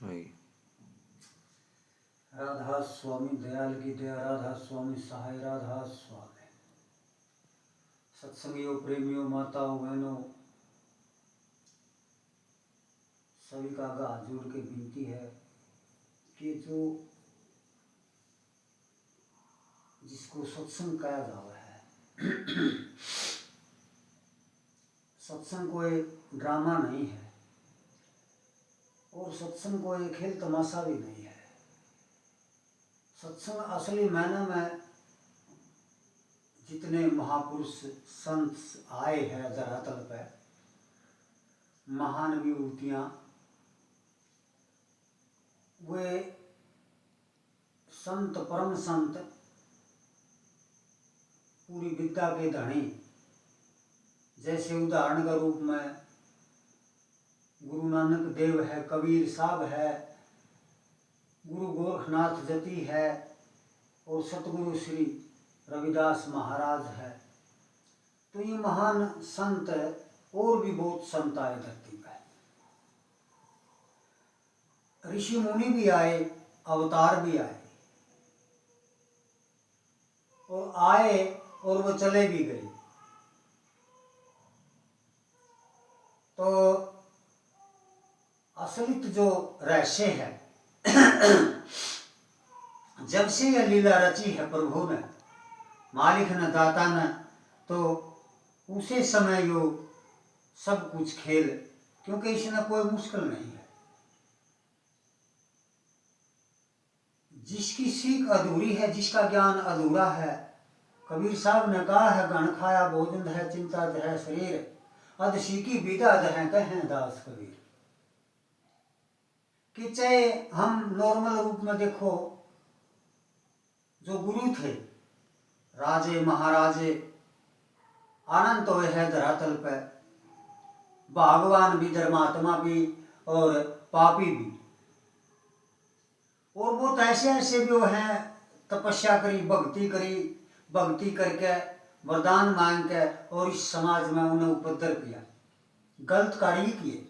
हाय। राधा स्वामी दयाल की दया, राधा स्वामी सहाय, राधा स्वामी। सत्संगियों, प्रेमियों, माताओं, बहनों, सभी का हाथ जोड़ के विनती है कि जो जिसको सत्संग कहा जावा है, सत्संग कोई ड्रामा नहीं है और सत्संग कोई खेल तमाशा भी नहीं है। सत्संग असली मायने में जितने महापुरुष संत आए हैं धरातल पर, महान विभूतियाँ, वे संत परम संत, पूरी विद्या के धनी, जैसे उदाहरण के रूप में गुरु नानक देव है, कबीर साहब है, गुरु गोरखनाथ जती है और सतगुरु श्री रविदास महाराज है। तो ये महान संत और भी बहुत संत आए धरती पर, ऋषि मुनि भी आए, अवतार भी आए, और आए और वो चले भी गए। तो असलित जो रहस्य है, जब से यह लीला रची है प्रभु ने, मालिक ने, दाता ने, तो उसे समय यो सब कुछ खेल, क्योंकि इसमें कोई मुश्किल नहीं है। जिसकी सीख अधूरी है, जिसका ज्ञान अधूरा है, कबीर साहब ने कहा है, गण खाया भोजन है, चिंता है शरीर, अध सीखी विदा है, कहें दास कबीर। कि चाहे हम नॉर्मल रूप में देखो, जो गुरु थे, राजे महाराजे अनंत हुए हैं धरातल पर, भगवान भी, धर्मात्मा भी और पापी भी, और वो ऐसे ऐसे भी हैं, तपस्या करी, भक्ति करके वरदान मांग के, और इस समाज में उन्हें उपद्रव किया, गलत कार्य किए,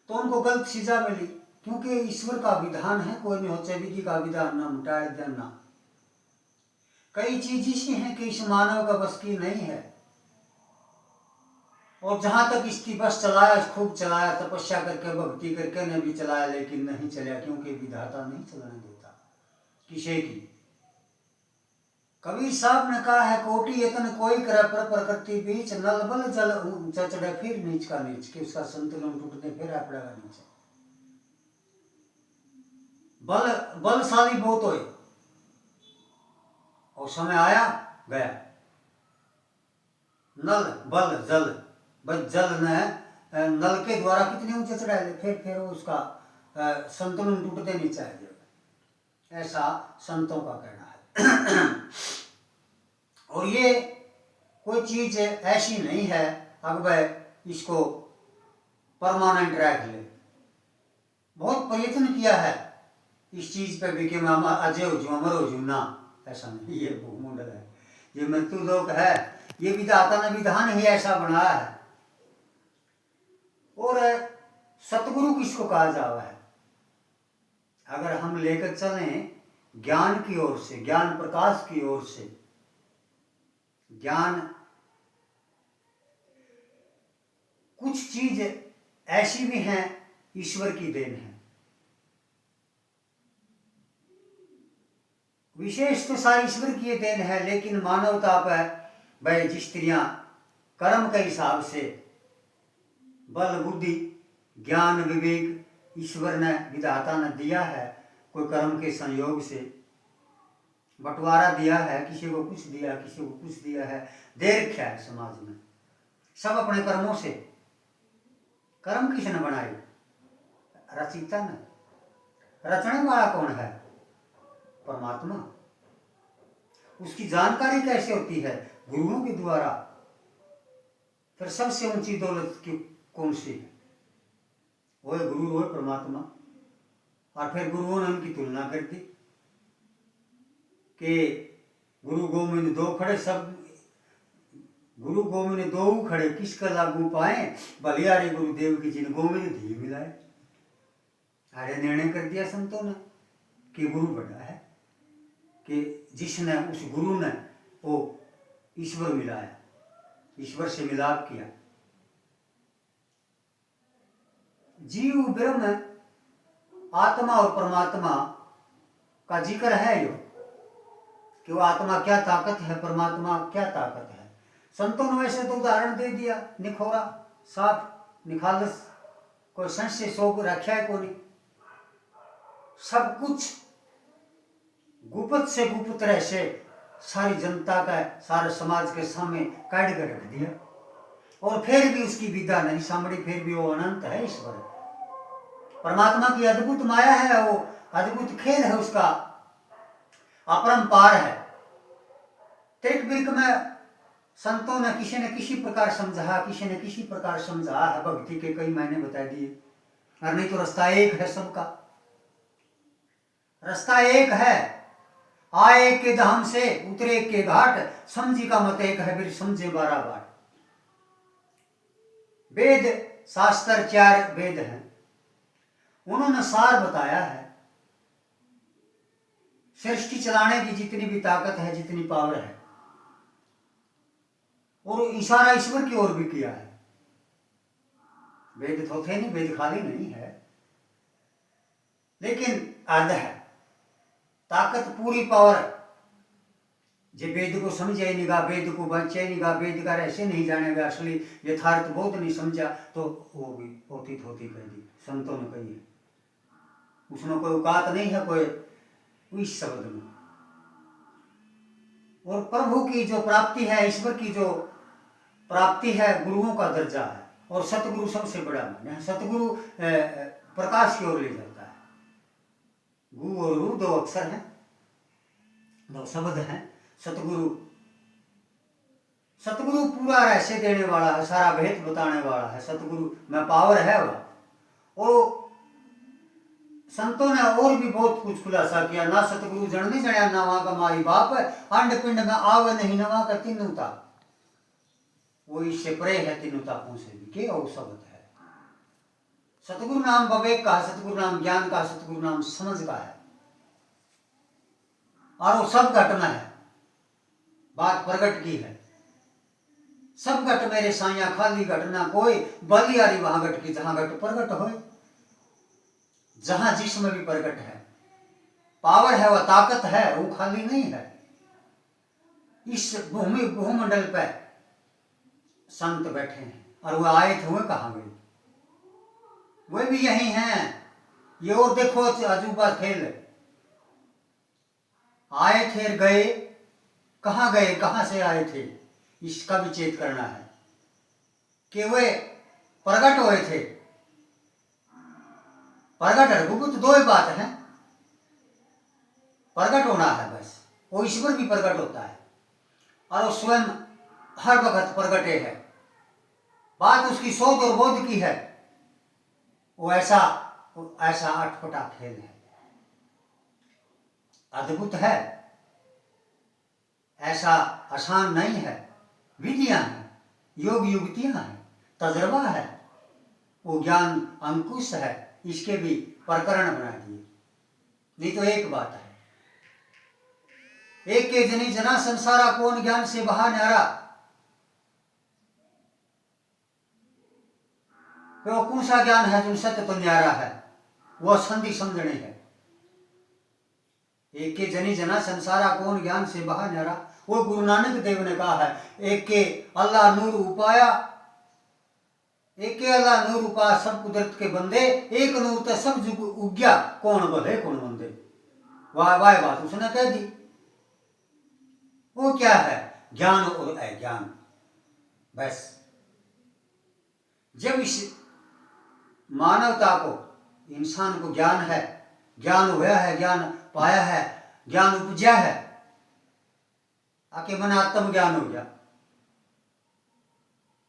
तो उनको गलत सजा मिली। क्योंकि ईश्वर का विधान है, कोई नहीं होचे विधि का विधान ना मिटाए देना। कई चीज ऐसी हैं कि इस मानव का बस की नहीं है, और जहां तक इसकी बस चलाया, खूब चलाया, तपस्या करके भक्ति करके ने भी चलाया, लेकिन नहीं चला, क्योंकि विधाता नहीं चलाने देता किसी की। कबीर साहब ने कहा है, कोटि यतन कोई करे पर प्रकृति बीच, नल बल जल ऊंचा चढ़े फिर नीच का नीच, कि उसका संतुलन टूटने फिर आ पड़ेगा नीचे। बलशाली बहुत होए और समय आया गया। नल बल जल, बस जल ने नल के द्वारा कितने ऊंचे चढ़ाए, फिर उसका संतुलन टूटते नीचे आ जाएगा। ऐसा संतों का कहना है। और ये कोई चीज ऐसी नहीं है अगर इसको परमानेंट रख ले। बहुत प्रयत्न किया है इस चीज पे भी कि मैं अजय हो जाऊं, अमर हो जाऊं, ना, ऐसा नहीं। ये भूमंडल है, ये मृत्यु लोक है, ये विधाता ने विधान ही ऐसा बनाया है। और सतगुरु किसको कहा जावा है? अगर हम लेकर चलें ज्ञान की ओर से, ज्ञान प्रकाश की ओर से, ज्ञान कुछ चीज ऐसी भी हैं ईश्वर की देन है। विशेष तो सारी ईश्वर की देन है, लेकिन मानवता पर भाई जिस स्त्रियां कर्म के हिसाब से बल बुद्धि ज्ञान विवेक ईश्वर ने, विधाता ने दिया है, कोई कर्म के संयोग से बंटवारा दिया है, किसी को कुछ दिया, किसी को कुछ दिया है, दे रखा है समाज में। सब अपने कर्मों से। कर्म किसने बनाए? रचयिता ने। रचने वाला कौन है? परमात्मा। उसकी जानकारी कैसे होती है? गुरुओं के द्वारा। फिर सबसे ऊंची दौलत की कौन सी है? वो है गुरु, वो है परमात्मा। और फिर गुरुओं ने उनकी तुलना कर दी कि गुरु गोविंद दो खड़े, सब गुरु गोविंद दो खड़े, किसका लागू पाए? बलियारे गुरुदेव की जिन गोविंद धी मिलाए। अरे निर्णय कर दिया संतों ने कि गुरु बड़ा है, कि जिसने उस गुरु ने वो ईश्वर मिलाया, ईश्वर से मिलाप किया। जीव ब्रह्म आत्मा और परमात्मा का जिक्र है यो, कि वो आत्मा क्या ताकत है, परमात्मा क्या ताकत है। संतों ने वैसे तो उदाहरण दे दिया, निखोरा साफ निखालस, कोई संशय शोक रखा है कोई, सब कुछ गुप्त से गुप्त रहस्य सारी जनता का, सारे समाज के सामने काट कर रख दिया, और फिर भी उसकी विद्या नहीं सामड़ी, फिर भी वो अनंत है ईश्वर। परमात्मा की अद्भुत माया है, वो अद्भुत खेल है उसका, अपरंपार है। त्रिक बिरक में संतों ने किसी न किसी प्रकार समझा, किसी न किसी प्रकार समझा है, भक्ति के कई महीने बता दिए। और नहीं तो रास्ता एक है सबका, रास्ता एक है, आए के धाम से उतरे के घाट, समझी का मत एक है, फिर समझे 12 बाट। वेद शास्त्र 4 वेद हैं, उन्होंने सार बताया है। सृष्टि चलाने की जितनी भी ताकत है, जितनी पावर है, और इशारा ईश्वर की ओर भी किया है। वेद तो थे नहीं, वेद खाली नहीं है, लेकिन आधा है ताकत, पूरी पावर। जे वेद को समझे ही निगा, वेद को बचे निगा, वेद का ऐसे नहीं जानेगा, असली यथार्थ बहुत नहीं समझा, तो वो भी होती होती कह दी, संतों ने कही है। उसमें कोई औकात नहीं है कोई इस शब्द में। और प्रभु की जो प्राप्ति है, ईश्वर की जो प्राप्ति है, गुरुओं का दर्जा है, और सतगुरु सबसे बड़ा माने। सतगुरु प्रकाश की ओर ले जाता है। गु और रु 2 अक्षर हैं, 2 शब्द हैं। सतगुरु, सतगुरु पूरा रहस्य देने वाला है, सारा भेद बताने वाला है। सतगुरु में पावर है वह। और संतों ने और भी बहुत कुछ खुलासा किया। ना सतगुरु जन नहीं जड़िया, ना वहां का माई बाप, अंड पिंड में आवे नहीं, न वहां का तीनों ताप, वो इससे परे है तीनों तापों से भी, के वो शब्द है। सतगुरु नाम विवेक का, सतगुरु नाम ज्ञान का, सतगुरु नाम समझ का है, और वो सब घट में है, बात प्रगट की है। सब घट मेरे साइया, खाली घट ना कोई, बलियारी वहां घट की जहां घट प्रगट हो, जहां जिसमें भी प्रगट है, पावर है, वह ताकत है, वो खाली नहीं है। इस भूमंडल पे संत बैठे हैं, और वो आए थे, वह कहां गए? वे भी यही हैं। ये और देखो अजूबा खेल, आए थे गए, कहां गए, कहां से आए थे, इसका भी चेत करना है कि वे प्रकट हुए थे। प्रकट है, गुप्त 2 ही बात है, प्रकट होना है बस। वो ईश्वर भी प्रकट होता है, और वो स्वयं हर वक्त प्रकटे है। बात उसकी सोच और बोध की है। वो ऐसा अटपटा खेल है, अद्भुत है, ऐसा आसान नहीं है। विधियां हैं, योग युक्तियां हैं, तजर्बा है, वो ज्ञान अंकुश है, इसके भी प्रकरण बना दिए। नहीं तो एक बात है, एक के जनी जना संसारा, कौन ज्ञान से बहा न्यारा। वो कौन सा ज्ञान है जो सत्य तो न्यारा है, वो संधि समझने है। एक के जनी जना संसारा, कौन ज्ञान से बहा न्यारा। वो गुरु नानक देव ने कहा है, एक के अल्लाह नूर उपाया, एक के अल्लाह नूर उपाया, सब कुदरत के बंदे, एक नूर तो सब जुग उग्या, कौन बधे कौन बंदे। वाह वाह बात उसने कह दी। वो क्या है? ज्ञान और अज्ञान, बस। जब इस मानवता को, इंसान को ज्ञान है, ज्ञान हुआ है, ज्ञान पाया है, ज्ञान उपजा है, आके मन आत्म ज्ञान हो गया,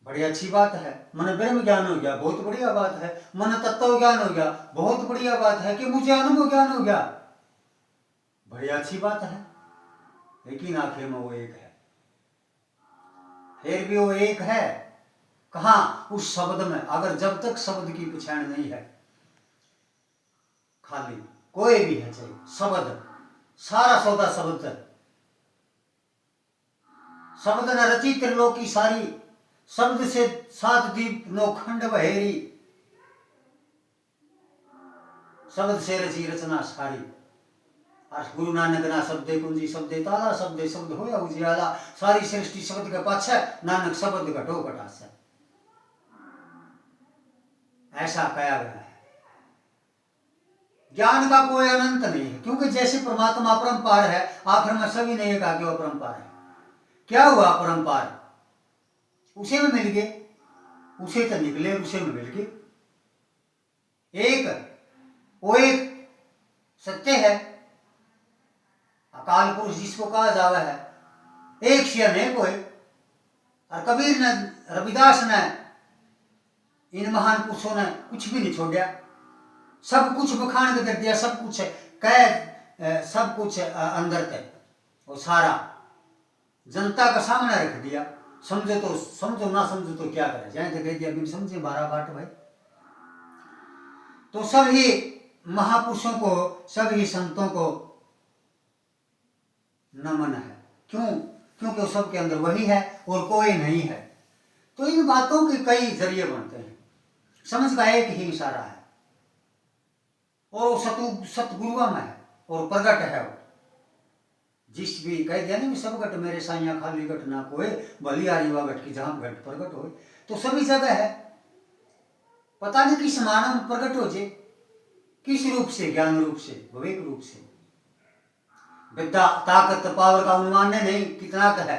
बड़ी अच्छी बात है। मन ब्रह्म ज्ञान हो गया, बहुत बढ़िया बात है। मन तत्व ज्ञान हो गया, बहुत बढ़िया बात है। कि मुझे अनुभव ज्ञान हो गया, बड़ी अच्छी बात है। लेकिन आखिर में वो एक है, फिर भी वो एक है। कहाँ? उस शब्द में। अगर जब तक शब्द की पहचान नहीं है, खाली कोई भी है चाहे शब्द, सारा सौदा शब्द, शब्द न रची त्रिलोकी सारी, शब्द से सात दीप नौ खंड बहेरी, शब्द से रची रचना सारी। और गुरु नानक ना शब्दे कुंजी शब्दे ताला, शब्दे शब्द होया उजियाला, सारी सृष्टि शब्द के पाछे, नानक शब्द घटो घटास। ऐसा कहा गया है। ज्ञान का कोई अनंत नहीं है, क्योंकि जैसे परमात्मा अपरंपार है, आखिर में सभी ने कहा कि वो अपरंपार है। क्या हुआ अपरंपार? उसे में मिल गए, उसे तो निकले, उसे में मिल गए। एक वो एक सत्य है, अकाल पुरुष जिसको कहा जावा है, एक से अनेक होए। और कबीर ने, रविदास ने, इन महान पुरुषों ने कुछ भी नहीं छोड़ा, सब कुछ बखान के दे दिया, सब कुछ कह, सब कुछ अंदर थे, वो सारा जनता का सामने रख दिया। समझो तो समझो, ना समझो तो क्या करे, जाए तो कह दिया बिन समझे 12 बाट भाई। तो सभी महापुरुषों को, सभी संतों को नमन है। क्यों? क्योंकि वो सबके अंदर वही है और कोई नहीं है। तो इन बातों के कई जरिए बनते हैं, समझ का एक ही इशारा है, और वो सतगुरुआ में है और प्रगट है। वो जिस भी कह दिया नहीं, सब घट मेरे साइया खाली घट ना कोई, भली आरी वा घट की जहां घट प्रगट हो। तो सभी जगह है, पता नहीं किस मानव में प्रगट हो जे, किस रूप से, ज्ञान रूप से, विवेक रूप से, विद्या ताकत पावर का अनुमान नहीं कितना का है।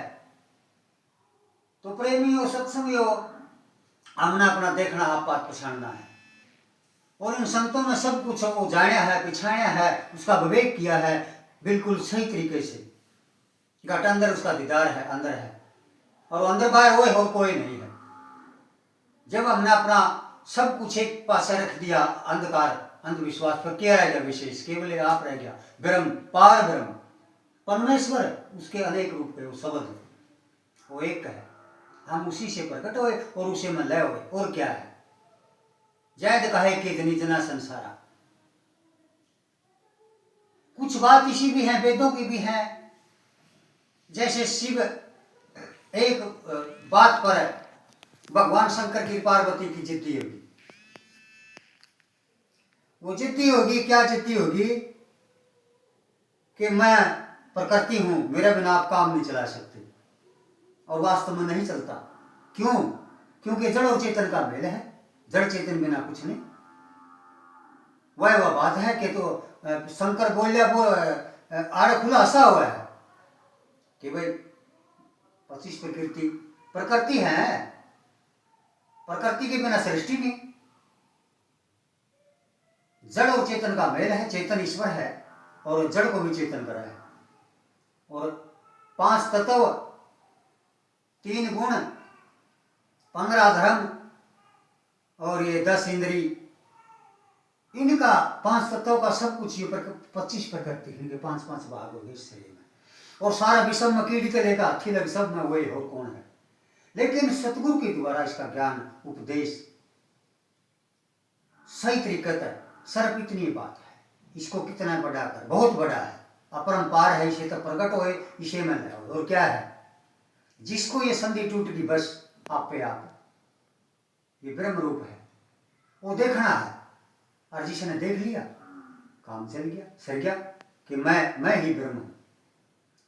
तो प्रेमी हो, सत्संगी हो, हमने अपना देखना, आप बात पछाड़ना है। और इन संतों ने सब कुछ वो जाना है, पिछाया है, उसका विवेक किया है बिल्कुल सही तरीके से। घट अंदर उसका दीदार है, अंदर है, और अंदर बाहर वो और कोई नहीं है। जब हमने अपना सब कुछ एक पासे रख दिया, अंधकार अंधविश्वास पर, क्या रह गया विशेष? केवल आप रह गया ब्रह्म, पार ब्रह्म परमेश्वर, उसके अनेक रूप है, वो शब्द वो एक है। हम उसी से प्रकट हुए और उसे में लय हुए, और क्या है? जैद कहे कि इतनी जना संसारा। कुछ बात इसी भी है, वेदों की भी है। जैसे शिव एक बात पर भगवान शंकर की पार्वती की जिद्दी होगी, वो जिद्दी होगी, क्या जिद्दी होगी कि मैं प्रकृति हूं, मेरे बिना आप काम नहीं चला सकते, और वास्तव में नहीं चलता। क्यों? क्योंकि जड़ और चेतन का मेल है, जड़ चेतन बिना कुछ नहीं। वह बात है कि तो शंकर बोलिया वो आड़ खुला हंसा हुआ है कि भाई 25 प्रकृति प्रकृति है, प्रकृति के बिना सृष्टि नहीं। जड़ और चेतन का मेल है, चेतन ईश्वर है और जड़ को भी चेतन करा है। और 5 तत्व, 3 गुण, 15 धर्म और ये 10 इंद्री, इनका 5 तत्वों का सब कुछ, ये 25 प्रकृति, इनके 5-5 भाग हो गए इस शरीर में। और सारा विश्व में कीड़ी के लेकर हाथी लग, सब में वही हो कौन है। लेकिन सतगुरु के द्वारा इसका ज्ञान उपदेश सही तरीके से, सिर्फ इतनी बात है, इसको कितना बड़ा कर, बहुत बड़ा है, अपरंपार है, इसे तो प्रकट होए, इसे में ले। और क्या है? जिसको ये संधि टूट गई, बस आप पे आप, ये ब्रह्म रूप है, वो देखना है। और जिसने देख लिया, काम चल गया, सर गया कि मैं ही ब्रह्म हूं।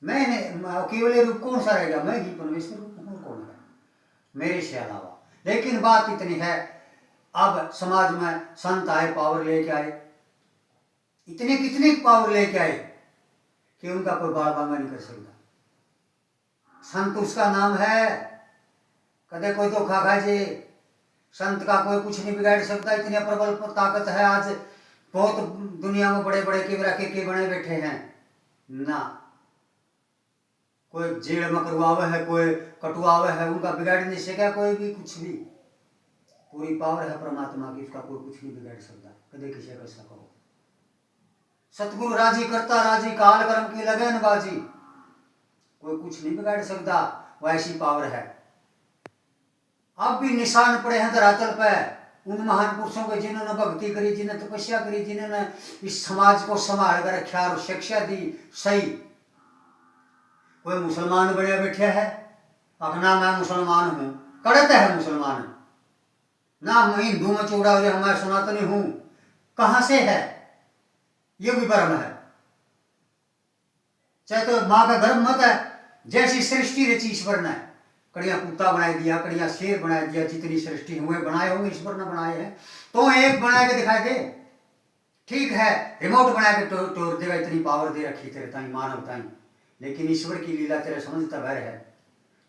मैंने केवल रूप कौन सा रहेगा? मैं ही परमेश्वर रूप हूं, कौन है मेरे से अलावा। लेकिन बात इतनी है, अब समाज में संत आए, पावर लेके आए, इतने कितने पावर लेके आए कि उनका कोई बाल बांगा नहीं कर सकता। संत उसका नाम है, कदे कोई धोखा खा जे, संत का कोई कुछ नहीं बिगाड़ सकता। इतनी प्रबल ताकत है। आज बहुत दुनिया में बड़े बड़े के बने बैठे हैं ना, कोई जेल में करवावे है, कोई कटवावे है, उनका बिगाड़ नहीं सकेगा कोई भी कुछ भी। पूरी पावर है परमात्मा की, उसका कोई कुछ नहीं बिगाड़ सकता, कदे किसी कर सको। सतगुरु राजी करता राजी, काल कर्म की लगन बाजी, कोई कुछ नहीं बिगाड़ सकता, वैसी पावर है। अब भी निशान पड़े हैं धरातल पे, उन महान पुरुषों के जिन्होंने भक्ति करी, जिन्होंने तपस्या करी, जिन्होंने इस समाज को संभाल कर रखा और शिक्षा दी सही। कोई मुसलमान बने बैठा है, अपना मैं मुसलमान हूँ, कड़त है मुसलमान ना, मैं हिंदू में चौड़ा हो मैं सनातनी हूँ, कहाँ से है? ये भी भ्रम है। चाहे तो माँ का गर्भ मत है, जैसी सृष्टि रची ईश्वर ने, कड़िया कुत्ता बना दिया, कड़िया शेर बना दिया, जितनी सृष्टि हुए बनाए होंगे ईश्वर ने बनाए हैं, तो एक बना के दिखाई दे। ठीक है, रिमोट बना के तोड़ देगा, इतनी पावर दे रखी तेरे ताई मानवताई, लेकिन ईश्वर की लीला तेरे समझता भर है।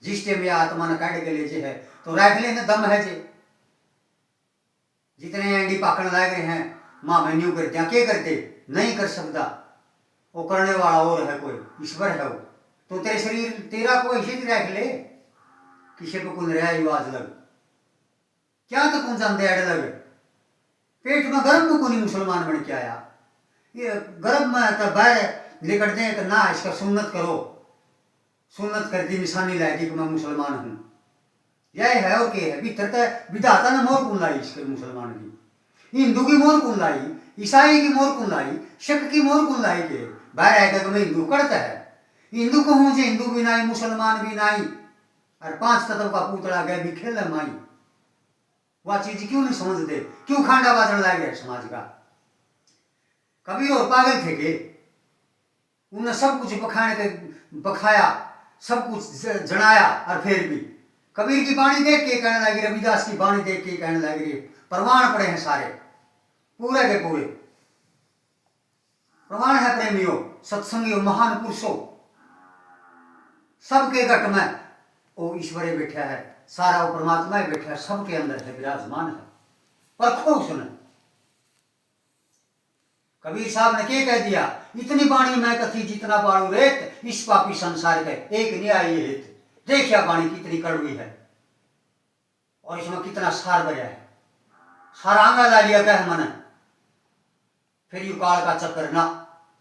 जिस टाइम में आत्मा ने काट के ले जे है तो राख लेने दम है जे, जितने एंडी पाकड़ लाग रहे हैं माँ मैं न्यू कर दिया, क्या करते नहीं कर सकता, वो करने वाला और है कोई, ईश्वर है वो। तो तेरे शरीर तेरा को ऐसे ही रख ले, किसी को कुल रहा आवाज लग, क्या तो कौन जानते अड़ लग, पेट में गर्भ में कोई मुसलमान बन के आया, ये गर्भ में तो बाहर लेकर दे कि ना इसका सुन्नत करो, सुन्नत कर दी, निशानी ला दी कि मैं मुसलमान हूँ। यह है और क्या है, भीतर तो विधाता ने मोर कौन लाई इसके मुसलमान की, हिंदू की मोर कौन लाई, ईसाई की मोर कौन लाई, शक की मोर कौन लाई के बाहर आएगा कि मैं हिंदू करता है, हिंदू को हूँ जो हिंदू भी नहीं, मुसलमान भी नहीं, और पांच तत्व का पुतला गए भी खेल माई, वह चीज क्यों नहीं समझते, क्यों खांडा बाजन लाए गए समाज का। कबीर और पागल थे के, उन्हें सब कुछ बखाया, सब कुछ जनाया, और फिर भी कबीर की बाणी देख के कहने लगी, रविदास की बाणी देख के कहने लगी, प्रमाण पड़े हैं सारे पूरे के पूरे, प्रमाण है प्रेमियों, सत्संगियों, महान पुरुषों, सबके घट में वो ईश्वर बैठा है, सारा वो परमात्मा बैठा है, सबके अंदर है, विराजमान है। पर खूब सुने, कबीर साहब ने क्या कह दिया, इतनी बाणी मैं कथी जितना बाणु रेत, इस पापी संसार के एक न्याय हित, देखिया बाणी कितनी कड़वी है और इसमें कितना सार भरा है, सारांगा ला लिया कह मन, फिर यू काल का चक्कर ना,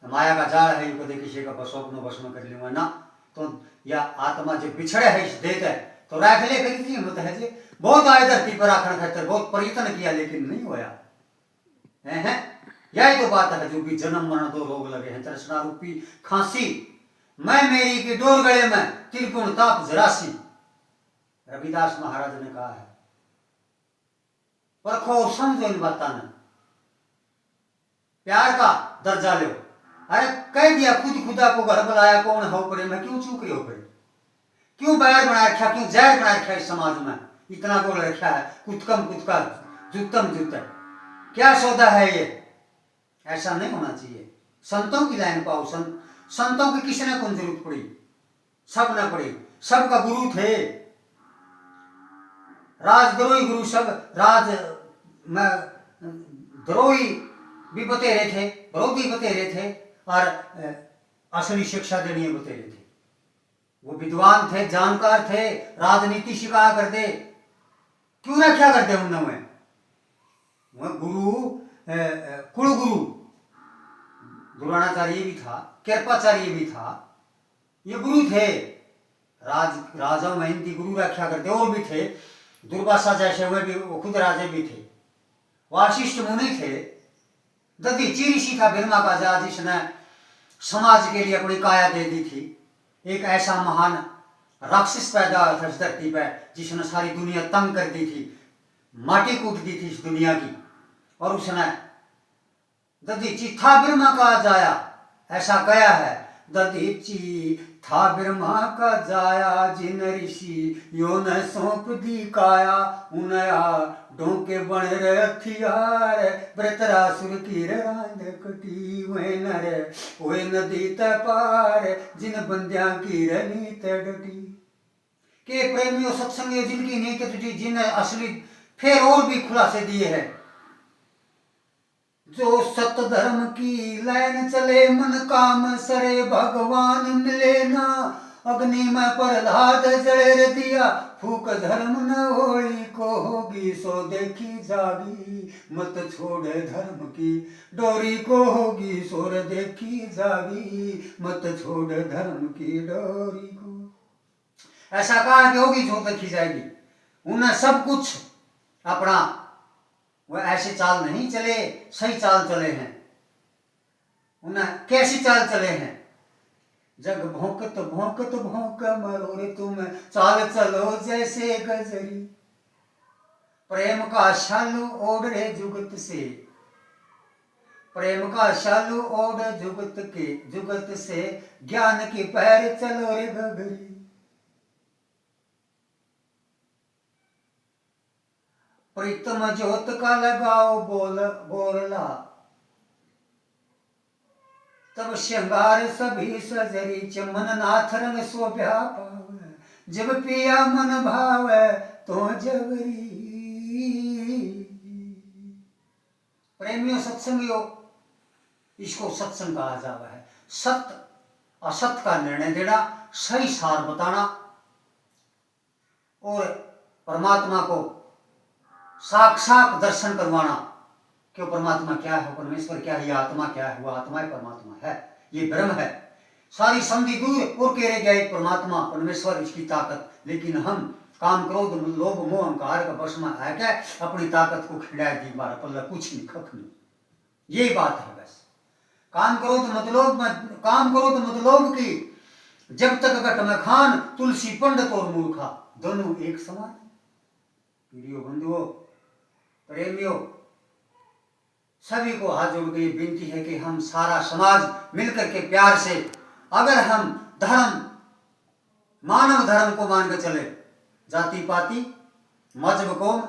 माया का जाल है, यू कदे किसी का स्वप्न भस्म कर लूंगा ना, तो या आत्मा जो बिछड़े है इस देत है तो राख ले, फिर इतनी हिम्मत है जी, बहुत आए धरती पर आखण खातर, बहुत प्रयत्न किया लेकिन नहीं होया है। यही तो बात है, जो भी जन्म मरण दो रोग लगे हैं, तृष्णा रूपी खांसी, मैं मेरी की डोर गले में त्रिपुण ताप जरासी, रविदास महाराज ने कहा है। परखो समझो इन बातों ने, प्यार का दर्जा लो, अरे कह दिया खुद खुदा को घर बुलाया, कौन हो पड़े, मैं क्यों चूक रहे हो पड़े, क्यों बैर बना रखा, क्यों जहर बना रखा इस समाज में, इतना बोल रखा है, कुतकम कुतका जुतम जुतम, क्या सौदा है ये, ऐसा नहीं होना चाहिए। संतों की लाइन पाओ, संतों की किसने कौन जरूरत पड़ी, सब न पड़ी, सबका गुरु थे, राजद्रोही गुरु, सब राज में द्रोही भी बतेरे थे, विरोधी बतेरे थे, और असली शिक्षा देनी बतेरे थे। वो विद्वान थे, जानकार थे, राजनीति सिखाया करते, क्यों रखा करते उनमें, वह गुरु कुल गुरु द्रोणाचार्य भी था, कृपाचार्य भी था, ये गुरु थे, राजा महंती गुरु रखा करते, और भी थे, दुर्वासा जैसे हुए भी, वो खुद राजे भी थे, वाशिष्ठ मुनि थे, दधीची ऋषि था ब्रह्मा का जा, जिसने समाज के लिए अपनी काया दे दी थी, एक ऐसा महान राक्षस पैदा हुआ था इस धरती पर, जिसने सारी दुनिया तंग कर दी थी, माटी कूट दी थी इस दुनिया की, और उसने दधीची था ब्रह्मा का जाया, ऐसा कहा है, दधीची था ब्रह्मा का जाया, जिन ऋषि यो न सौंप दी काया, उनया डोंके बन रे हथियार, वृतरासुर की रांध कटी, वे नर वे नदी पार, जिन बंदियां की नीत डटी। के प्रेमियों सत्संगियों, जिनकी नीत टूटी, जिन असली फिर और भी खुलासे दिए हैं, जो सत धर्म की लाइन चले, मन काम सरे भगवान मिले ना, अग्नि में प्रहलाद जड़े दिया, फूक धर्म न होई को होगी, सो देखी जागी, मत छोड़े धर्म की डोरी को होगी, सोर देखी जागी, मत छोड़ धर्म की डोरी को। ऐसा कहा कि होगी जो देखी जाएगी, उन्हें सब कुछ अपना वह ऐसे चाल नहीं चले, सही चाल चले हैं। उन्हें कैसी चाल चले हैं? जग भौंकत भौंकत भौंक मरो रे तुम, चाल चलो जैसे गजरी। प्रेम का शालू ओढ़ रे जुगत से, प्रेम का शालू ओढ़ जुगत से, ज्ञान की पैर चलो रे घघरी। प्रीतम ज्योत का लगाओ बोरला, तब श्रृंगार सभी सजरी। चमन नाथ रंग शोभ्या पावे, जब पिया मन भावे तो जबरी। प्रेमियों सत्संगियों, इसको सत्संग कहा जाता है। सत्य असत्य का निर्णय देना, सही सार बताना और परमात्मा को साक्षात दर्शन करवाना। क्यों? परमात्मा क्या है, परमेश्वर क्या है, ये आत्मा क्या है, वो आत्मा है, परमात्मा है, ये ब्रह्म है। सारी संधि दूर और कह रहे गया एक परमात्मा परमेश्वर, इसकी ताकत। लेकिन हम काम क्रोध लोभ मोह अहंकार का बस में है क्या, अपनी ताकत को खिलाए दी बार पल्ला कुछ नहीं खख नहीं। यही बात है बस। काम क्रोध मतलब की जब तक घट में खान, तुलसी पंडित और मूर्खा दोनों एक समान। प्रियो बंधुओं, प्रेमियों, सभी को हाथ जोड़ के विनती है कि हम सारा समाज मिलकर के प्यार से, अगर हम धर्म मानव धर्म को मान के चले, जाति पाति मजहब कौम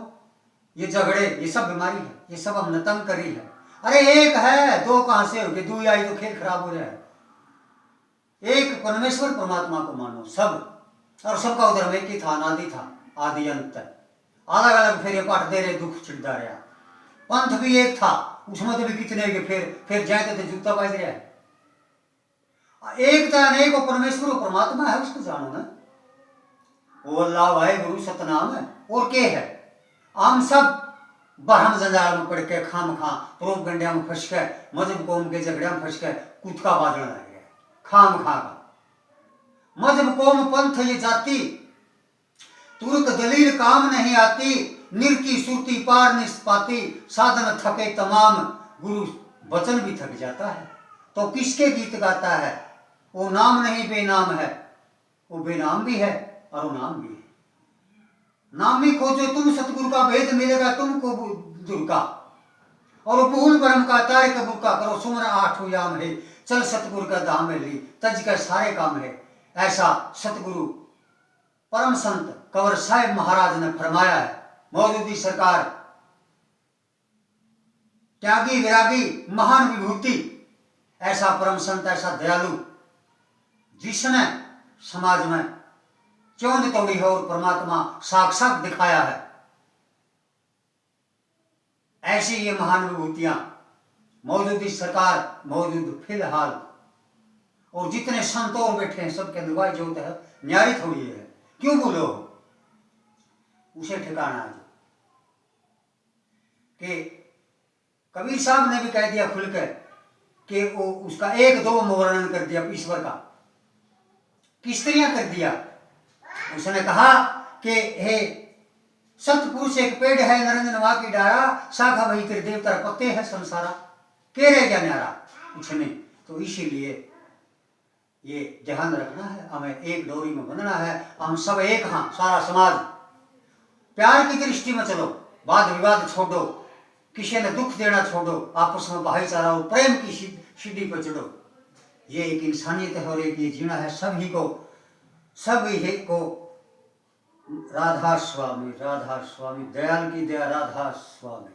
ये झगड़े ये सब बीमारी है, ये सब हम तंग कर रही है। अरे एक है दो कहां से हो गए, दो आई तो खेल खराब हो जाए। एक परमेश्वर परमात्मा को मानो सब, और सबका उधर एक ही था, अनादि था, आदि अंत। अलग अलग फेरे पाठ दे रहे, दुख छिड़ता रहा। पंथ भी एक था, उसमें तो भी कितने के फिर जाते थे जूता बाज रहा है। एक था अनेक और परमेश्वर परमात्मा है, उसको जानो ना। वो अल्लाह भाई गुरु सतनाम है और के है। हम सब बरहम जंजाल में पड़ के खाम खा प्रोप गंडिया में फंस के मजहब कौम के झगड़िया में फंस के कुत्का बाजने लग गया खाम खा का। मजहब कौम पंथ ये जाति तुर्क दलील काम नहीं आती, निर्की सुरती पार निष्पाती, साधन थके तमाम, गुरु वचन भी थक जाता है। तो किसके गीत गाता है? वो नाम नहीं बेनाम है, वो बेनाम भी है और वो नाम भी है। नामी खोजो तुम सतगुरु का, भेद मिलेगा तुमको दूर का। और भूल ब्रह्म का तार का बुक्का करो, सुमर आठों याम है, चल सतगुरु का धाम में ली, तज का सारे काम है। ऐसा सतगुरु परम संत कंवर साहिब महाराज ने फरमाया है। मौजूदी सरकार त्यागी विरागी महान विभूति, ऐसा परम संत, ऐसा दयालु, जिसने समाज में चौंध तोड़ी है और परमात्मा साक्षात दिखाया है। ऐसी ये महान विभूतियां मौजूदी सरकार मौजूद फिलहाल, और जितने संत और बैठे हैं सबके अनुवाई जो है न्यारी थोड़ी है। क्यों बोलो उसे ठिकाना है कि कबीर साहब ने भी कह दिया खुलकर कि वो उसका एक दो वर्णन कर दिया ईश्वर का, किस तरह कर दिया। उसने कहा कि हे सतपुरुष एक पेड़ है, नरेंद्र नवा की डारा, शाखा वही तेरे देवता पत्ते है संसारा, के रह गया न्यारा कुछ नहीं। तो इसीलिए ये ध्यान रखना है, हमें एक डोरी में बंधना है, हम सब एक। हाँ, सारा समाज प्यार की दृष्टि में चलो, वाद विवाद छोड़ो, किसी ने दुख देना छोड़ो, आपस में भाईचारा और प्रेम की सीढ़ी पर चढ़ो। ये एक इंसानियत है और एक ये जीना है सभी को। राधा स्वामी दयाल की दया, राधा स्वामी।